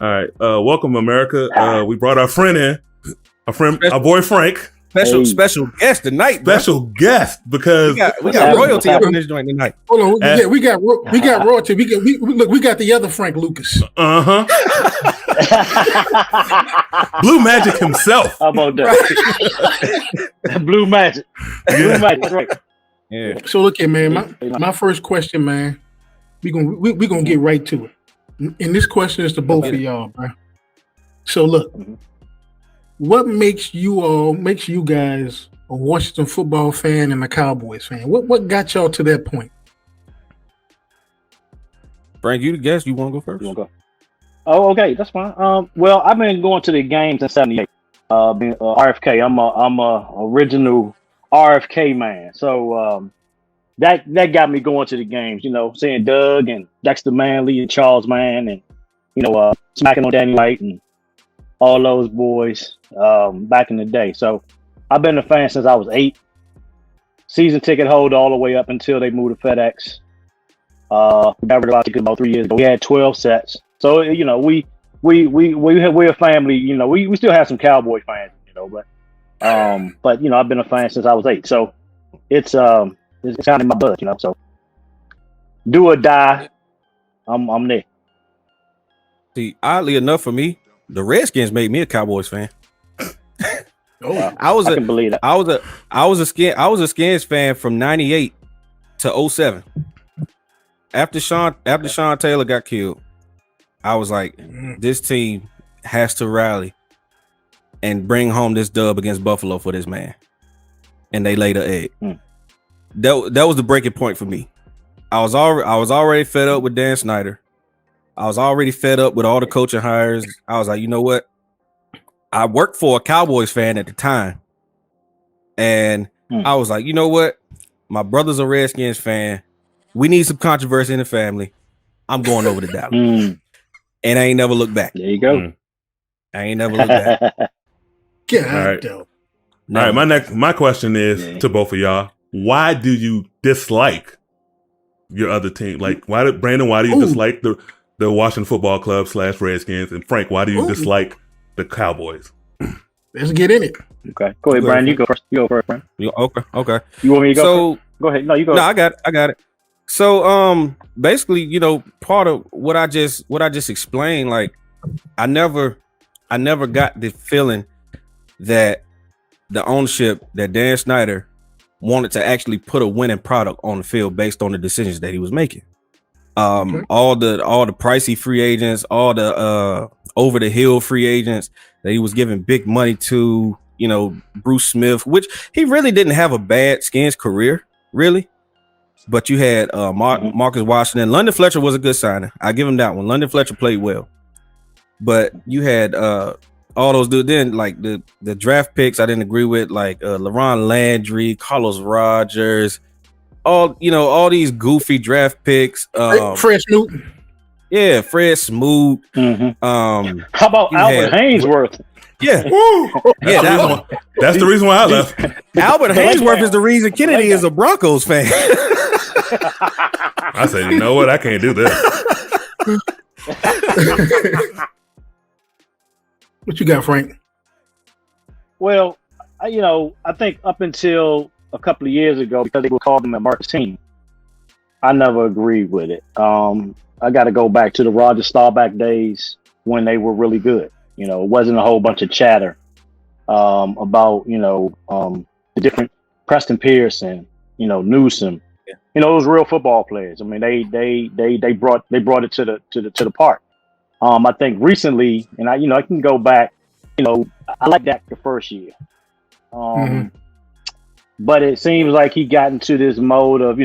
All right. Welcome, America. We brought our friend in. Our boy Frank. Special guest tonight. Special guest because we got royalty up in this joint tonight. Hold on, we got royalty. We got the other Frank Lucas. Blue Magic himself. How about that? Blue Magic. Blue Magic, right? Yeah. So look here, man. My first question, man. We gonna get right to it. And this question is to both of y'all, bro. So look. What makes you guys a Washington football fan and a Cowboys fan? What got y'all to that point? Frank, you the guest. You want to go first? You want to go? Oh, okay, that's fine. Well, I've been going to the games since '78. Being RFK, I'm a original RFK man. So that got me going to the games. You know, seeing Doug and Dexter Manley and Charles Mann, and smacking on Danny White and all those boys back in the day. So I've been a fan since I was 8. Season ticket holder all the way up until they moved to FedEx. About 3 years ago. We had 12 sets. So we're a family. We still have some Cowboy fans. But I've been a fan since I was 8. So it's kind of in my blood. So do or die, I'm there. See, oddly enough for me, the Redskins made me a Cowboys fan. I can believe that. I was a Skins fan from '98 to 07. After Sean Taylor got killed, I was like, this team has to rally and bring home this dub against Buffalo for this man. And they laid an egg. That was the breaking point for me. I was already fed up with Dan Snyder. I was already fed up with all the coaching hires. I was like, you know what? I worked for a Cowboys fan at the time. And I was like, you know what? My brother's a Redskins fan. We need some controversy in the family. I'm going over to Dallas. And I ain't never looked back. There you go. I ain't never looked back. All right. My question is to both of y'all. Why do you dislike your other team? Like, why do you dislike the Washington Football Club / Redskins? And Frank, why do you dislike the Cowboys? Let's get in it. Okay. Go ahead, Brian. You go first, Brian. Okay. You want me to go? So, go ahead. No, you go. No, I got it. So basically, part of what I just explained, like I never got the feeling that the ownership, that Dan Snyder wanted to actually put a winning product on the field based on the decisions that he was making. All the pricey free agents, all the over the hill free agents that he was giving big money to, Bruce Smith, which he really didn't have a bad Skins career, really. But you had Marcus Washington. London Fletcher was a good signing. I give him that one. London Fletcher played well. But you had all those dudes. Then like the draft picks I didn't agree with, like LaRon Landry, Carlos Rogers, all these goofy draft picks. Fred Smoot. Yeah, Fred Smoot. How about Albert Hainsworth? Yeah. That's the reason why I left. Albert Hainsworth is the reason Kennedy is a Broncos fan. I said, you know what? I can't do this. What you got, Frank? Well, I think up until a couple of years ago, because they would call them a Marcus team, I never agreed with it. I got to go back to the Roger Staubach days when they were really good. It wasn't a whole bunch of chatter about the different Preston Pearson, Newsom. Yeah. Those real football players. I mean, they brought it to the park. I think recently, and I can go back. I like Dak the first year, but it seems like he got into this mode of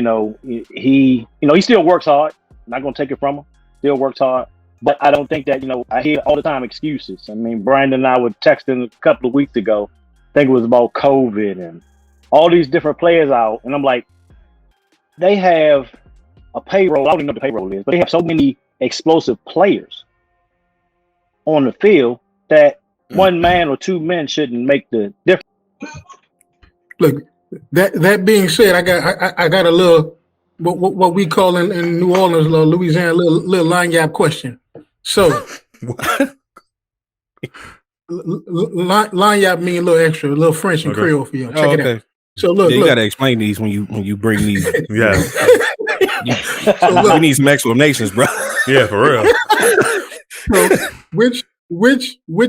he still works hard. I'm not gonna take it from him. Still works hard. But I don't think that, I hear all the time excuses. I mean, Brian and I were texting a couple of weeks ago. I think it was about COVID and all these different players out. And I'm like, they have a payroll. I don't even know what the payroll is, but they have so many explosive players on the field that one man or two men shouldn't make the difference. Look, that being said, I got a little, what we call in New Orleans, Louisiana, little line gap question. So Line y'all me a little extra, a little French and Creole for y'all. Check it out. So look, you gotta explain these when you bring these. Yeah. We need some explanations, bro. Yeah, for real. So which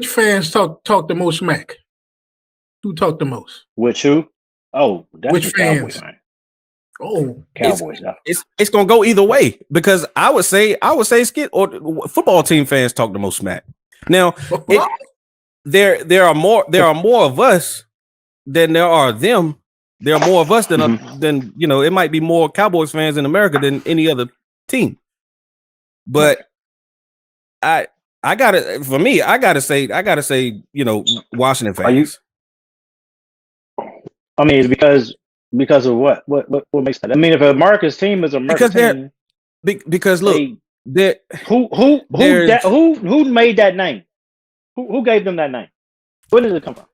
fans talk the most smack? Who talk the most? Which who? Oh, that's which fans? Cowboys, man. Oh, Cowboys. It's gonna go either way because I would say skit or football team fans talk the most smack. Now, there are more of us than there are them. There are more of us than it might be more Cowboys fans in America than any other team. But I gotta say, Washington fans. I mean, it's because of what makes that? I mean, if America's team is America's team, because look, who made that name? Who gave them that name? Where did it come from?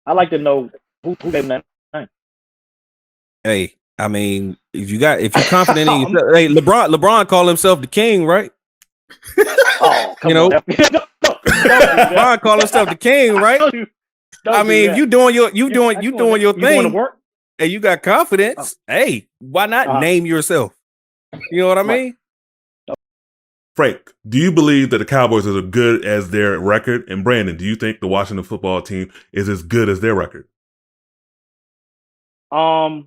I like to know who gave them that name. Hey, I mean, if you're confident in yourself, hey, LeBron called himself the king, right? Oh, come on. LeBron called himself the king, right? I mean, you doing your thing. You going to work? Hey, you got confidence. Oh. Hey, why not name yourself? You know what I mean? Frank, do you believe that the Cowboys are as good as their record? And Brandon, do you think the Washington football team is as good as their record? You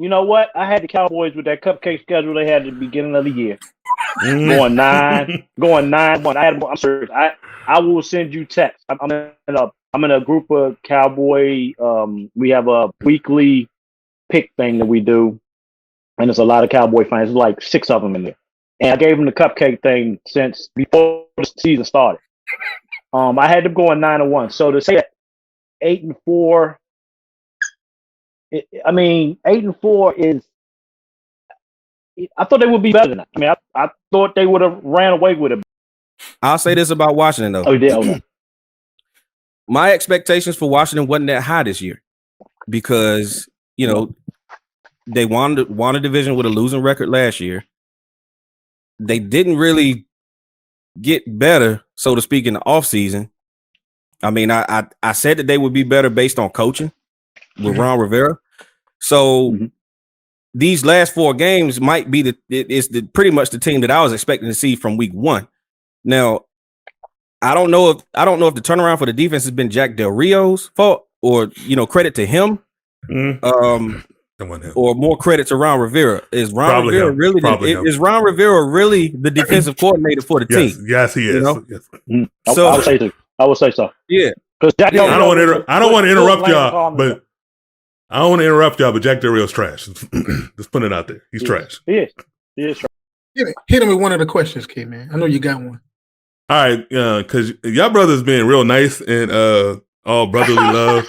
know what? I had the Cowboys with that cupcake schedule they had at the beginning of the year. Going 9-1. I'm serious. I will send you text. I'm in a group of Cowboy. We have a weekly pick thing that we do, and there's a lot of Cowboy fans. There's like 6 of them in there. And I gave them the cupcake thing since before the season started. I had them going 9-1. So to say that 8-4, 8-4 is. I thought they would be better than that. I mean, I thought they would have ran away with it. I'll say this about Washington though. Oh, yeah. Okay. My expectations for Washington wasn't that high this year because they won a division with a losing record last year. They didn't really get better, so to speak, in the offseason. I mean, I said that they would be better based on coaching with Ron Rivera. So these last 4 games might be pretty much the team that I was expecting to see from week 1. Now, I don't know if the turnaround for the defense has been Jack Del Rio's fault or credit to him. Or more credit to Ron Rivera. Is Ron Rivera really the defensive coordinator for the team? Yes, he is. Yes. So I would say so. Yeah. Because I don't want to interrupt y'all, but Jack Del Rio's trash. Just put it out there. He's trash. He is trash. Hit him with one of the questions, K man. I know you got one. All right, because y'all brothers being real nice and all brotherly love.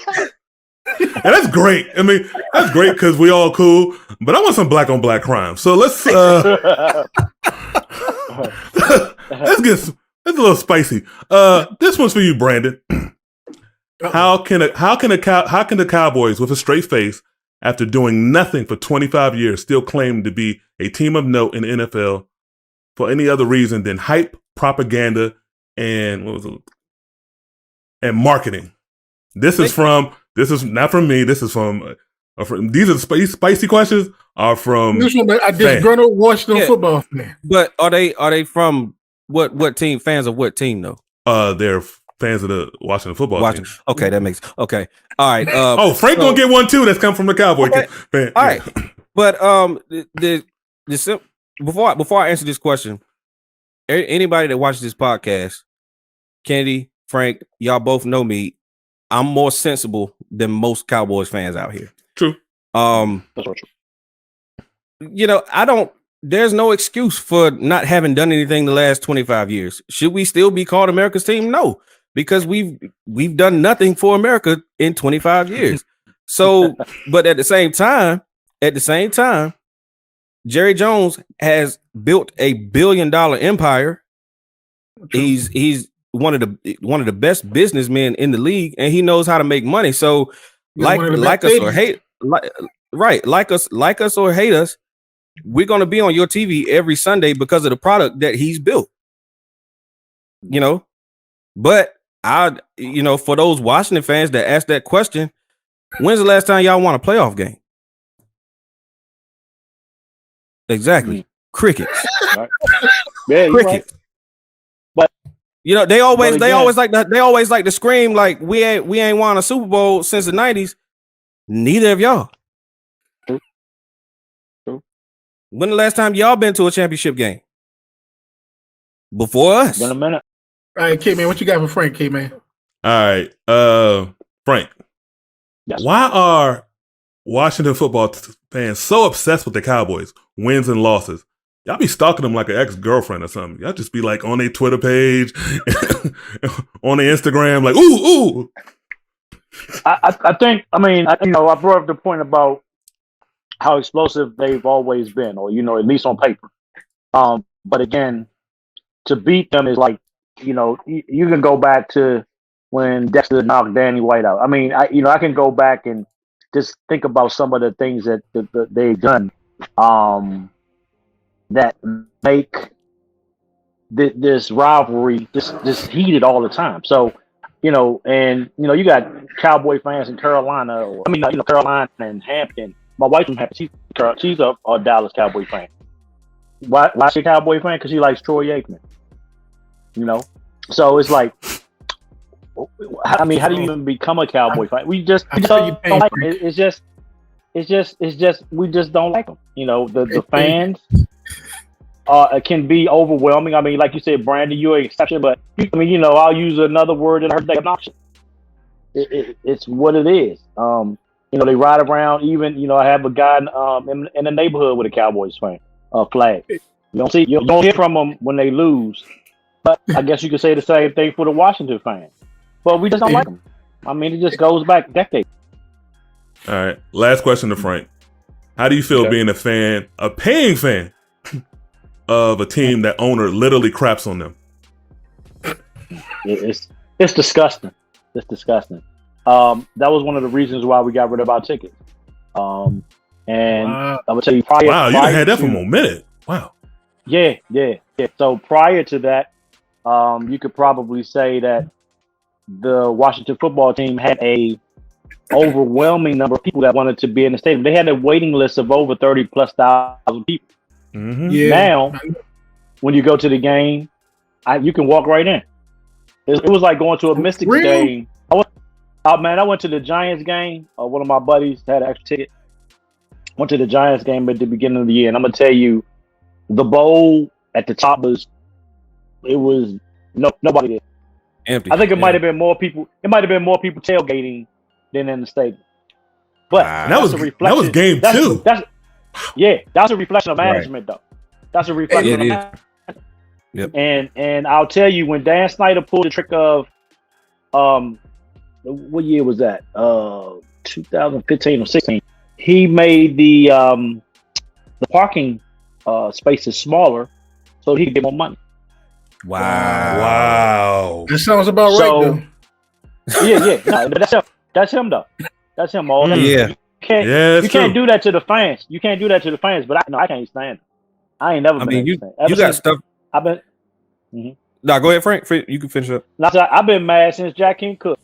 And that's great. I mean, that's great because we all cool. But I want some black on black crime. So let's that's a little spicy. This one's for you, Brandon. How can the Cowboys, with a straight face, after doing nothing for 25 years, still claim to be a team of note in the NFL for any other reason than hype, propaganda, and and marketing? This is not from me. This is from these are spicy questions. Are from this one? I disgruntled Washington football fan. But are they from what team? Fans of what team though? They're fans of the Washington football team. Okay, that makes okay. All right. Frank gonna get one too. That's come from the Cowboy fan. All right. But before I answer this question, anybody that watches this podcast, Kennedy, Frank, y'all both know me. I'm more sensible than most Cowboys fans out here. True. That's true. There's no excuse for not having done anything the last 25 years. Should we still be called America's team? No, because we've done nothing for America in 25 years. So, but at the same time, Jerry Jones has built a $1 billion empire. He's one of the best businessmen in the league, and he knows how to make money. So, like us or hate us, we're gonna be on your TV every Sunday because of the product that he's built. But for those Washington fans that ask that question, when's the last time y'all won a playoff game? Exactly. Crickets. Right. Yeah, crickets. Right. But they always like to scream like we ain't won a Super Bowl since the 90s. Neither of y'all. True. When the last time y'all been to a championship game? Before us. Been a minute. All right, K-Man, what you got for Frank, K-Man? All right, Frank. Yes. Why are Washington football fans so obsessed with the Cowboys, wins and losses? Y'all be stalking them like an ex-girlfriend or something. Y'all just be like on their Twitter page, on their Instagram, like, ooh. I think, I brought up the point about how explosive they've always been, or, at least on paper. But again, to beat them is like, you can go back to when Dexter knocked Danny White out. I mean, I can go back and just think about some of the things that they've done that make this rivalry just heated all the time. So, you got Cowboy fans in Carolina, Carolina and Hampton. My wife's from Hampton. She's a Dallas Cowboy fan. Why is she a Cowboy fan? Because she likes Troy Aikman. So it's like, how do you even become a Cowboy fan? We just don't like it. It's just we just don't like them. The fans can be overwhelming. I mean, like you said, Brandon, you're an exception, but I'll use another word that hurts like obnoxious. It's what it is. They ride around. Even I have a guy in the neighborhood with a Cowboys flag. You don't hear from them when they lose. But I guess you could say the same thing for the Washington fans. But we just don't like them. I mean, it just goes back decades. All right. Last question to Frank. How do you feel being a paying fan of a team that owner literally craps on them? It's disgusting. It's disgusting. That was one of the reasons why we got rid of our tickets. And I'm gonna tell you, prior you had that for a minute. Wow. Yeah. So prior to that, you could probably say that the Washington football team had a overwhelming number of people that wanted to be in the stadium. They had a waiting list of over 30,000+ people. Mm-hmm. Yeah. Now, when you go to the game, you can walk right in. It was like going to a Mystics game. I went to the Giants game. One of my buddies had an extra ticket. Went to the Giants game at the beginning of the year, and I'm gonna tell you, the bowl at the top was nobody there. Empty. I think it might have been more people. It might have been more people tailgating than in the stadium. But that was game 2. That's a reflection of management, though. That's a reflection of management. Yep. And I'll tell you, when Dan Snyder pulled the trick of, what year was that? 2015 or 16. He made the parking spaces smaller so he could get more money. Wow. That sounds about right, though. Yeah. No, that's him, though. That's him all day. Yeah. You can't do that to the fans. You can't do that to the fans, but I can't stand it. I ain't never been you got stuff. I've been. Mm-hmm. No, go ahead, Frank. You can finish up. I've been mad since Jack King Cook.